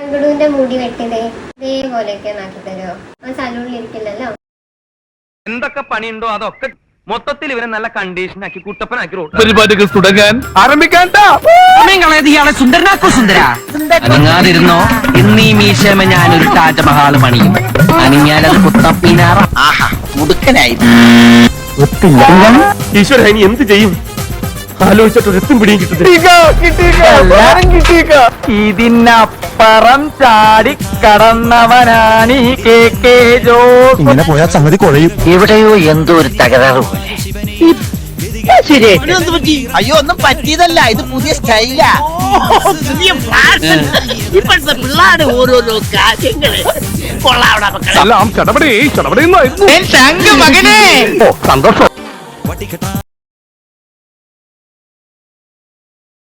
അങ്കുടുവിന്റെ മുടി വെട്ടിയതേ ഇതേപോലെയൊക്കെ ആക്കി തരുമോ? ആ സലൂണിൽ ഇരിക്കില്ലല്ലോ. എന്തൊക്കെ പണിയുണ്ടോ അതൊക്കെ മൊത്തത്തിൽ ഇവരെ നല്ല കണ്ടീഷനാക്കി കുട്ടപ്പനാക്കി പരിപാടികൾ തുടങ്ങാൻ ആരംഭിക്കാൻ സുന്ദരനാക്കോ സുന്ദര അനങ്ങാതിരുന്നോ. ഇന്നീ മീശമ ഞാനൊരു താജ്മഹാൾ പണിയും. അനിഞ്ഞാലത് കുത്തപ്പിനാറ. ആഹാ മുടുക്കനായി. ഈശ്വര ഇനി എന്ത് ചെയ്യും? ആലോചിച്ചിട്ട് എത്തും പിടിയും കിട്ടുന്നില്ല. ഇതിനപ്പുറം ചാടി കടന്നവനാണ് ഇങ്ങനെ പോയാൽ സംഗതി കുഴയും. എവിടെയോ എന്തോ ഒരു തകരാറ് പോലെ. അയ്യോ ഒന്നും പറ്റിയതല്ല, ഇത് പുതിയ സ്റ്റൈലാ. ഇപ്പോഴത്തെ പിള്ളേരുടെ ഓരോരോ കാര്യങ്ങള് കൊള്ളാവണ മക്കളെ. എല്ലാം ചടപടി ചടപടിയെന്നായിരുന്നു. മകനെ സന്തോഷം.